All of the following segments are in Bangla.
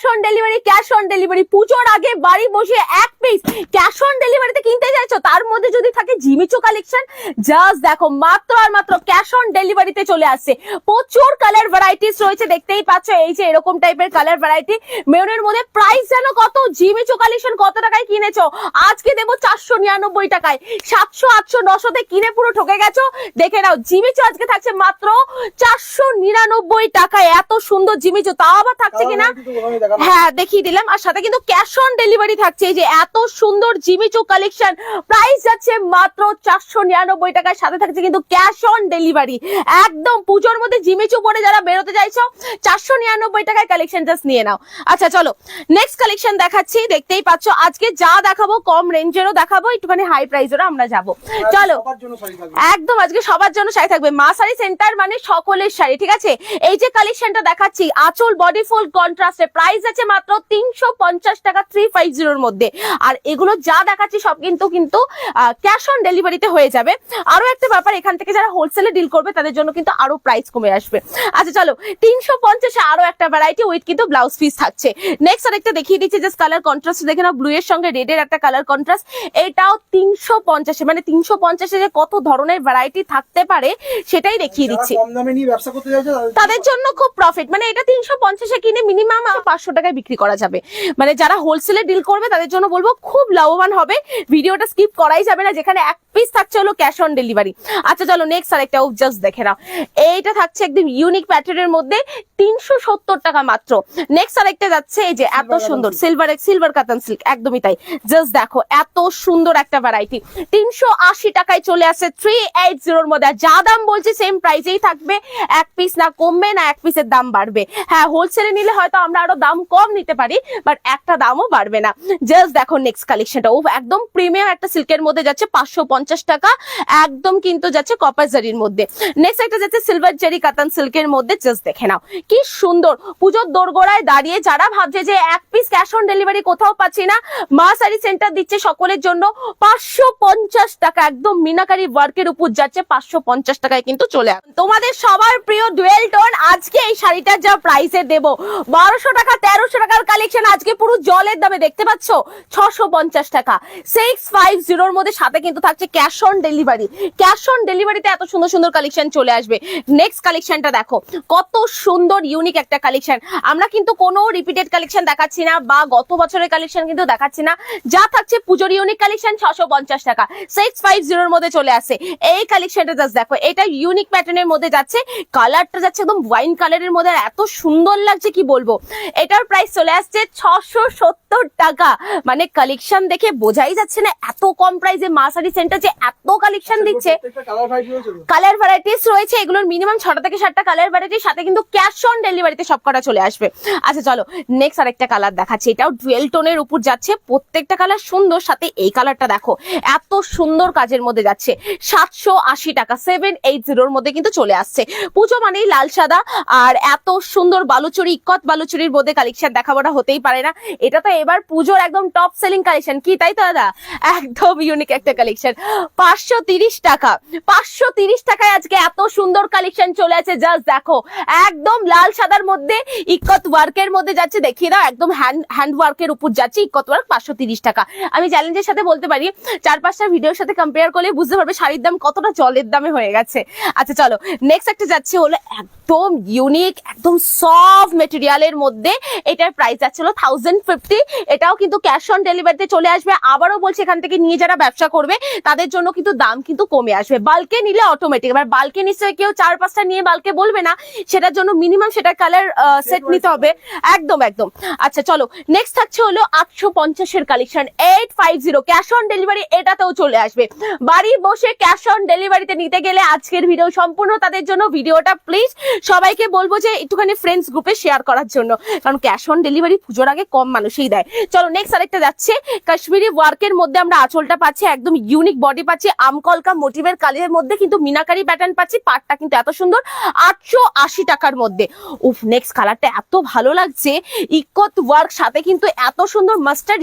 ক্যাশ অন ডেলিভারি পুজোর আগে বাড়ি বসে এক পিস ক্যাশ অন ডেলিভারিতে কিনতে চাইছো, তার মধ্যে যদি থাকে জিমিচু কালেকশন, জাস্ট দেখো মাত্র আর মাত্র ক্যাশ অন ডেলিভারিতে চলে আসছে। প্রচুর কালার ভ্যারাইটিস রয়েছে, দেখতেই পাচ্ছ এই যে এরকম টাইপের কালার ভ্যারাইটি মেরুনের মধ্যে। প্রাইস জানো কত? জিমিচু কালেকশন কত টাকায় কিনেছো? আজকে দেবো 499 টাকায়। 700 800 900 তে কিনে পুরো ঠকে গেছো। দেখে নাও জিমিচু আজকে থাকছে মাত্র 499 টাকায়। এত সুন্দর জিমিচু, তাও আবার থাকছে কিনা হ্যাঁ দেখিয়ে দিলাম, আর সাথে কিন্তু ক্যাশ অন ডেলিভারি থাকছে। এই যে এত সুন্দর জিমিচু কালেকশন, প্রাইস যাচ্ছে মাত্র 499 টাকায়, সাথে থাকছে কিন্তু ক্যাশ অন ডেলিভারি। একদম পুজোর মধ্যে জিমিচু পরে যারা বেরোতে চাইছো 499 টাকায় কালেকশন জাস্ট নিয়ে নাও। আচ্ছা চলো নেক্সট কালেকশন দেখাচ্ছি। দেখতেই পাচ্ছ আজকে যা দেখাবো কম রেঞ্জেরও দেখাবো, একটুখানি হাই প্রাইসেরও আমরা যাবো। চলো একদম আজকে সবার জন্য শাড়ি থাকবে। মা শাড়ি সেন্টার মানে সকলের শাড়ি, ঠিক আছে। এই যে কালেকশনটা দেখাচ্ছি আঁচল বডি ফুল কন্ট্রাস্টে, প্রাইস আছে মাত্র 350 টাকা 350 এর মধ্যে। আর এগুলো যা দেখাচ্ছি সব কিন্তু ক্যাশ অন ডেলিভারিতে হয়ে যাবে। আরো একটা ব্যাপার, এখান থেকে যারা হোলসেলে ডিল করবে তাদের জন্য কিন্তু আরো প্রাইস কমে আসবে। আচ্ছা চলো 350 এ আরো একটা ভ্যারাইটি উইথ কিন্তু ব্লাউজ পিস থাকছে। নেক্সট আরেকটা দেখিয়ে দিচ্ছি, জাস্ট কালার কন্ট্রাস্ট দেখে নাও, ব্লু এর সঙ্গে রেড এর একটা কালার কন্ট্রাস্ট। এটাও 350 মানে 350 যে কত ধরনের ভ্যারাইটি থাকতে পারে সেটাই দেখিয়ে দিচ্ছি। কম দামে নিয়ে ব্যবসা করতে চাইছে তাদের জন্য খুব প্রফিট, মানে এটা 350 এ কিনে মিনিমাম 500 টাকায় বিক্রি করা যাবে। মানে যারা হোলসেলে ডিল করবে তাদের জন্য বলবো খুব লাভবান হবে। ভিডিওটা স্কিপ করাই যাবে না, যেখানে এক পিস থাকছে হলো ক্যাশ অন ডেলিভারি। আচ্ছা চলো নেক্সট আরেকটা জাস্ট দেখে নাও, এইটা থাকছে একদম ইউনিক প্যাটার্নের মধ্যে 370 টাকা মাত্র। নেক্সট আরেকটা যাচ্ছে এই যে এত সুন্দর সিলভার কাতান সিল্ক, একদমই তাই। জাস্ট দেখো এত সুন্দর একটা ভ্যারাইটি 380 টাকায় চলে আসছে 380 এর মধ্যে। যা দাম বলছি সেম প্রাইসেই থাকবে, এক পিস না কমবে না এক পিসের দাম বাড়বে। হ্যাঁ হোলসেলে নিলে হয়তো আমরা আরো দাম কম নিতে পারি, বাট একটা দামও বাড়বে না। জাস্ট দেখো নেক্সট কালেকশনটা, ও একদম প্রিমিয়াম একটা সিল্কের মধ্যে যাচ্ছে 550 টাকা, একদম কিন্তু যাচ্ছে কপার জারির মধ্যে। নেক্সট একটা যাচ্ছে সিলভার জারি কাতান সিল্কের মধ্যে, জাস্ট দেখে নাও কি সুন্দর। পুজোর দোরগোড়ায় দাঁড়িয়ে যারা ভাবছে যে এক পিস ক্যাশ অন ডেলিভারি কোথাও পাচ্ছি না, মা শাড়ি সেন্টার দিচ্ছে সকলের জন্য 550 টাকা, একদম মিনাকারি ওয়ার্কের উপর যাচ্ছে 550 টাকায় কিন্তু চলে আসে। তোমাদের সবার প্রিয় ডুয়েল টোন, আজকে এই শাড়িটার যা প্রাইসে দেবো 1200 টাকা 1300 টাকার কালেকশন আজকে পুরো জলের দামে দেখতে পাচ্ছ 650 টাকা 650 এর মধ্যে, সাথে কিন্তু থাকছে cash on delivery. Cash on ডেলিভারিতে এত সুন্দর সুন্দর কালেকশন চলে আসবে। নেক্সট কালেকশনটা দেখো কত সুন্দর ইউনিক একটা কালেকশন। আমরা কিন্তু কোনো রিপিটেড কালেকশন দেখাচ্ছি না বা গত বছরের কালেকশন কিন্তু দেখাচ্ছি না, যা থাকছে পুজোর ইউনিক কালেকশন 650 টাকা 650 এর মধ্যে চলে আসে। এই কালেকশনটা জাস্ট দেখো, এটা ইউনিক প্যাটার্নের মধ্যে যাচ্ছে, কালারটা যাচ্ছে একদম ওয়াইন কালারের মধ্যে, এত সুন্দর লাগছে কি বলবো। এটার প্রাইস চলে আসছে 670 টাকা। মানে কালেকশন দেখে বোঝাই যাচ্ছে না এত কম প্রাইসে মা শাড়ি সেন্টার যে এত কালেকশন দিচ্ছে। কালার ভ্যারাইটিস রয়েছে, এগুলোর মিনিমাম 6টা থেকে 7টা কালার ভ্যারাইটির সাথে কিন্তু ক্যাশ অন ডেলিভারিতে সব কটা চলে আসবে। আচ্ছা চলো নেক্সট আরেকটা কালার দেখাচ্ছি, এটাও ডুয়েল টোনের উপর যাচ্ছে, প্রত্যেকটা কালার সুন্দর। সাথে এই কালারটা দেখো এত সুন্দর কাজের মধ্যে যাচ্ছে 780 টাকা 780 এর মধ্যে কিন্তু চলে আসছে। পুজো মানেই লাল সাদা, আর এত সুন্দর বালুচুরি ইক্কত বালুচুরির মধ্যে কালেকশন দেখাবোটা হতেই পারে না। এটা তো এবার পুজোর একদম টপ সেলিং কালেকশন, কি তাই তো দাদা? একদম ইউনিক একটা কালেকশন 530 টাকা 530 টাকায় আজকে এত সুন্দর কালেকশন চলে আছে। জাস্ট দেখো একদম লাল সাদার মধ্যে ইক্কত ওয়ার্কের মধ্যে যাচ্ছে, দেখিয়ে দাও একদম হ্যান্ড ওয়ার্কের উপর যাচ্ছে ইক্কত ওয়ার্ক 530 টাকা। আমি চ্যালেঞ্জের সাথে বলতে পারি 4-5টা ভিডিওর সাথে কম্পেয়ার করলে বুঝতে পারবে শাড়ির দাম কতটা জলের দামে হয়ে গেছে। আচ্ছা চলো নেক্সট একটা যাচ্ছে হলো একদম ইউনিক একদম সফট মেটেরিয়ালের মধ্যে, এটার প্রাইস যাচ্ছিল 1050। এটাও কিন্তু ক্যাশ অন ডেলিভারিতে চলে আসবে। আবারও বলছি এখান থেকে নিয়ে যারা ব্যবসা করবে তাদের জন্য কিন্তু দাম কিন্তু কমে আসবে, বাল্কে নিলে অটোমেটিক। এবার বাল্কে নিশ্চয়ই কেউ 4-5টা নিয়ে বাল্কে বলবে না, সেটার জন্য মিনিমাম সেটা কালার সেট নিতে হবে। একদম একদম। আচ্ছা চলো নেক্সট থাকছে হলো 850 এর কালেকশন 850 ক্যাশ অন ডেলিভারি, এটাতেও চলে আসবে। বাড়ি বসে ক্যাশ অন ডেলিভারিতে নিতে গেলে আজকের ভিডিও সম্পূর্ণ তাদের জন্য। ভিডিওটা প্লিজ সবাইকে বলবো যে একটুখানি ফ্রেন্ডস গ্রুপে শেয়ার করার জন্য, কারণ ক্যাশ অন ডেলিভারি পুজোর আগে কম মানুষই দেয়। চলো নেক্সট আরেকটা যাচ্ছে কাশ্মীরি ওয়ার্কের মধ্যে, আমরা আঁচলটা পাচ্ছি একদম ইউনিক, বডি পাচ্ছি আমকলকা মোটিভের কালের মধ্যে কিন্তু মিনাকারি প্যাটার্ন পাচ্ছি, পাটটা কিন্তু এত সুন্দর 880 টাকার মধ্যে। ও উফ, নেক্সট কালারটা এত ভালো লাগছে, ইকোত ওয়ার্ক সাথে কিন্তু এত সুন্দর মাস্টার্ড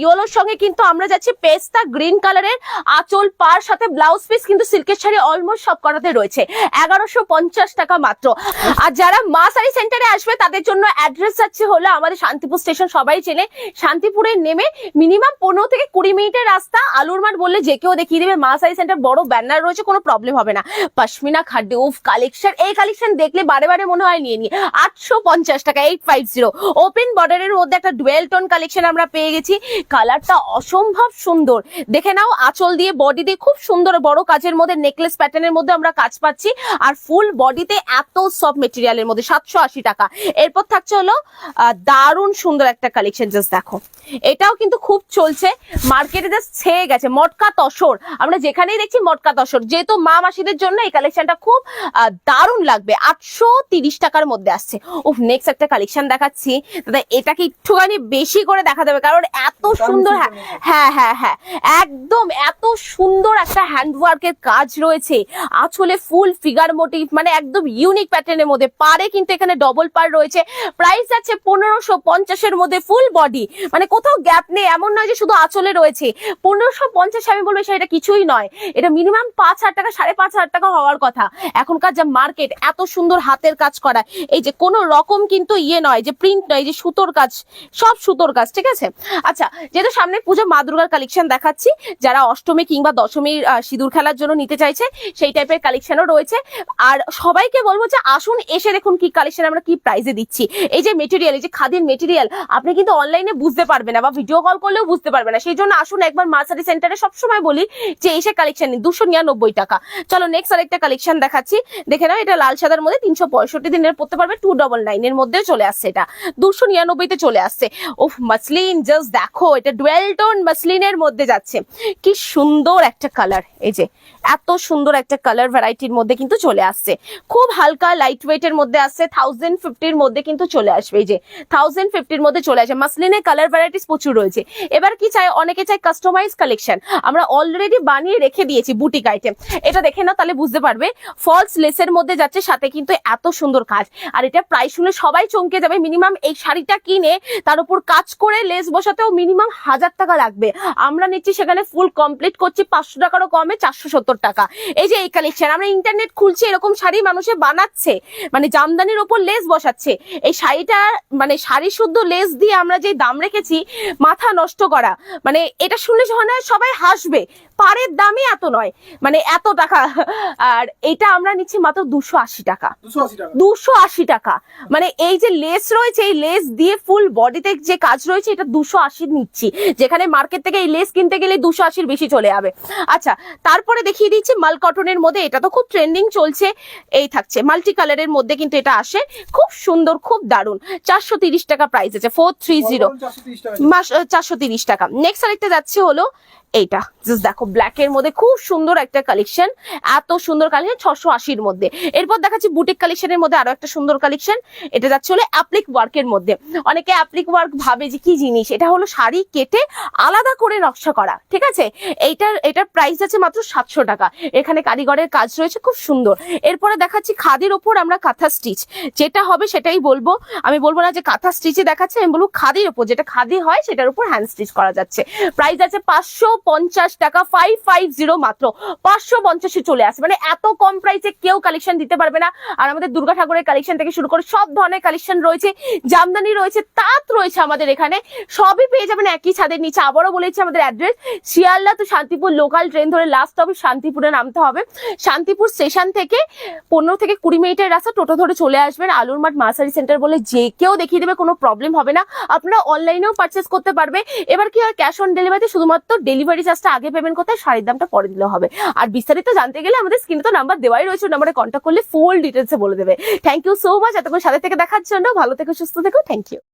ইয়েলোর সঙ্গে কিন্তু আমরা যাচ্ছি পেস্তা গ্রিন কালারের আঁচল, পার সাথে ব্লাউজ পিস কিন্তু সিল্কের শাড়ি অলমোস্ট সব করাতে রয়েছে 1150 টাকা মাত্র। আর যারা মা শাড়ি সেন্টারে আসবে তাদের জন্য অ্যাড্রেস যাচ্ছে হলো আমাদের শান্তিপুর স্টেশন, সবাই চেনে। শান্তিপুরে নেমে মিনিমাম 15 থেকে 20 মিনিটের রাস্তা, আলুর মাঠ বললে যে কেউ দেখিয়ে দেবে। মা শাড়ি সেন্টার বড় ব্যানার রয়েছে, কোনো প্রবলেম হবে না। পশমিনা খাড্ডি, উফ কালেকশন, এই কালেকশন দেখলে বারে বারে মনে হয় নিয়ে 850 টাকা 850। ওপেন বর্ডারের মধ্যে একটা ডুয়েল টোন কালেকশন আমরা পেয়ে গেছি, কালারটা অসম্ভব সুন্দর। দেখে নাও, আঁচল দিয়ে বডি দিয়ে খুব সুন্দর বড় কাজের মধ্যে নেকলেস প্যাটার্নের মধ্যে আমরা কাজ পাচ্ছি, আর ফুল বডিতে এত সফট মেটেরিয়ালের মধ্যে 780 টাকা। এরপর থাকছে হলো দারুণ সুন্দর একটা কালেকশন, জাস্ট দেখো, এটাও কিন্তু খুব চলছে মার্কেটে, জাস্ট ছেয়ে গেছে। মটকা তসর, আমরা যেখানেই দেখছি মটকা তসর, যেহেতু মা মাসিদের জন্য এই কালেকশনটা খুব দারুণ লাগবে। 830 টাকার মধ্যে আসছে। উফ, নেক্সট একটা কালেকশন দেখাচ্ছি দাদা, এটাকে একটুখানি বেশি করে দেখা যাবে কারণ এত সুন্দর। হ্যাঁ হ্যাঁ হ্যাঁ, একদম এত সুন্দর একটা হ্যান্ডওয়ার্কের কাজ রয়েছে, আঁচলে ফুল ফিগার মোটিভ, মানে একদম ইউনিক প্যাটার্নের মধ্যে। পারে কিন্তু এখানে ডবল পার রয়েছে, প্রাইস আছে 1550 মধ্যে, ফুল বডি, মানে কোথাও গ্যাপ নেই, এমন নয় যে শুধু আঁচলে রয়েছে। 1550 আমি বলবো সেটা কিছুই নয়, এটা মিনিমাম 5000 টাকা 5500 টাকা হওয়ার কথা। এখনকার যা মার্কেট, এত সুন্দর হাতের কাজ করা, এই যে কোনো রকম কিন্তু ইয়ে নয় যে প্রিন্ট নয়, যে সুতোর কাজ, সব সুতোর কাজ, ঠিক আছে। আচ্ছা, যেহেতু সামনে পুজো, মা দুর্গার কালেকশন দেখাচ্ছি, যারা অষ্টমী কিংবা দশমীর সিঁদুর খেলার জন্য নিতে চাইছে সেই টাইপের কালেকশনও রয়েছে। আর সবাইকে বলবো যে আসুন, এসে দেখুন কি কালেকশন আমরা কি প্রাইসে দিচ্ছি। এই যে মেটেরিয়াল, এই যে খাদির মেটেরিয়াল, আপনি কিন্তু অনলাইনে বুঝতে পারবেন না বা ভিডিও কল করলেও বুঝতে পারবে না। সেই জন্য আসুন একবার মা শাড়ি সেন্টারে, সবসময় বলি যে এসে কালেকশন নিন। 299 টাকা। চলো নেক্সট আরেকটা কালেকশন দেখাচ্ছি, দেখে নাও, এটা লাল সাদার মধ্যে 365 দিনের পড়তে পারবে, 299 এর মধ্যে চলে আসছে, এটা 299 চলে আসছে। ওফ, মাসলিন, জাস্ট দেখো, এটা ডুয়েল টোন মাসলিনের মধ্যে যাচ্ছে, কি সুন্দর একটা কালার। এই যে এত সুন্দর একটা কালার ভ্যারাইটির মধ্যে কিন্তু চলে আসছে, খুব হালকা লাইট ওয়েট এর মধ্যে আসছে, 1050 মধ্যে কিন্তু চলে আসবে। এই যে 1050 মধ্যে চলে আসে। মাসলিনের কালার ভ্যারাইটিস প্রচুর রয়েছে। এবার কি চাই, অনেকে চাই কাস্টমাইজ কালেকশন, আমরা অলরেডি বানিয়ে রেখে দিয়েছি বুটিক আইটেম। এটা দেখে না, তাহলে বুঝতে পারবে। ফলস লেসের মধ্যে যাচ্ছে, সাথে কিন্তু এত সুন্দর কাজ, আর এটা প্রাইস শুনে সবাই চমকে যাবে। মিনিমাম এই শাড়িটা কিনে তার উপর কাজ করে লেস বসাতেও মিনিমাম 1000 টাকা লাগবে, আমরা নিচ্ছি সেখানে ফুল কমপ্লিট করছি 500 টাকারও কমে, 470 টাকা। এই যে এই কালেকশন, আমরা ইন্টারনেট খুলছি, এরকম শাড়ি মানুষে বানাচ্ছে, মানে জামদানির ওপর লেস বসাচ্ছে। এই শাড়িটা মানে শাড়ি শুদ্ধ লেস দিয়ে আমরা যে দাম রেখেছি, মাথা নষ্ট করা, মানে এটা শুনলে সবাই হাসবে। পারের দামই এত নয়, মানে এত টাকা। আর এটা আমরা নিচ্ছি মাত্র 280 টাকা, 280 টাকা। মানে এই যে লেস রয়েছে, এই লেস দিয়ে ফুল বডিতে যে কাজ রয়েছে, এটা 280 নিচ্ছি, যেখানে মার্কেট থেকে এই লেস কিনতে গেলে 280 বেশি চলে যাবে। আচ্ছা, তারপরে দেখিয়ে দিচ্ছি মাল কটনের মধ্যে, এটা তো খুব ট্রেন্ডিং চলছে। এই থাকছে মাল্টি কালারের মধ্যে কিন্তু এটা আসে, খুব সুন্দর, খুব দারুণ। 430 টাকা প্রাইস আছে, 430, 430 টাকা। নেক্সট আরেকটা যাচ্ছে হলো এইটা, জাস্ট দেখো, ব্ল্যাক এর মধ্যে খুব সুন্দর একটা কালেকশন, এত সুন্দর কালেকশন, 680 মধ্যে। এরপর দেখাচ্ছি বুটিক কালেকশনের মধ্যে আরো একটা সুন্দর কালেকশন, এটা যাচ্ছে হলো অ্যাপ্লিক ওয়ার্কের মধ্যে। অনেকে অ্যাপ্লিক ওয়ার্ক ভাবে যে কি জিনিস, এটা হলো শাড়ি কেটে আলাদা করে নকশা করা, ঠিক আছে। এটার প্রাইস আছে মাত্র 700 টাকা। এখানে কারিগরের কাজ রয়েছে, খুব সুন্দর। এরপরে দেখাচ্ছি খাদির ওপর আমরা কাঁথা স্টিচ, যেটা হবে সেটাই বলবো, আমি বলবো না যে কাঁথা স্টিচে দেখাচ্ছে, আমি বলবো খাদির ওপর, যেটা খাদি হয় সেটার উপর হ্যান্ড স্টিচ করা যাচ্ছে। প্রাইস আছে 550 টাকা, 550 মাত্র, 550 চলে আসে। মানে এত কম প্রাইসে কেউ কালেকশন দিতে পারবে না। আর আমাদের দুর্গা ঠাকুরের কালেকশন থেকে শুরু করে সব ধরনের কালেকশন রয়েছে, জামদানি রয়েছে, তাঁত রয়েছে আমাদের এখানে, সবই পেয়ে যাবেন একই ছাদের নিচে। আবারও বলেছি আমাদের অ্যাড্রেস শিয়ালদা তো শান্তিপুর, লোকাল ট্রেন ধরে লাস্ট হবে শান্তিপুরে নামতে হবে। শান্তিপুর স্টেশন থেকে 15 থেকে 20 মিনিটের রাস্তা, টোটো ধরে চলে আসবেন। আলুর মাঠ মা শাড়ি সেন্টার বলে যে কেউ দেখিয়ে দেবে, কোনো প্রবলেম হবে না। আপনারা অনলাইনেও পারচেস করতে পারবে। এবার কি হয়, ক্যাশ অন ডেলিভারিতে শুধুমাত্র ডেলিভারি চার্জটা আগে পেমেন্ট করতে, শাড়ির দামটা পরে দিলেও হবে। আর বিস্তারিত জানতে গেলে আমাদের স্ক্রিনে তো নাম্বার দেওয়াই রয়েছে, নাম্বারে কন্ট্যাক্ট করলে ফুল ডিটেলসে বলে দেবে। থ্যাংক ইউ সো মাচ এতক্ষণ সাথে থেকে দেখার জন্য। ভালো থেকো, সুস্থ থেকো, থ্যাংক ইউ।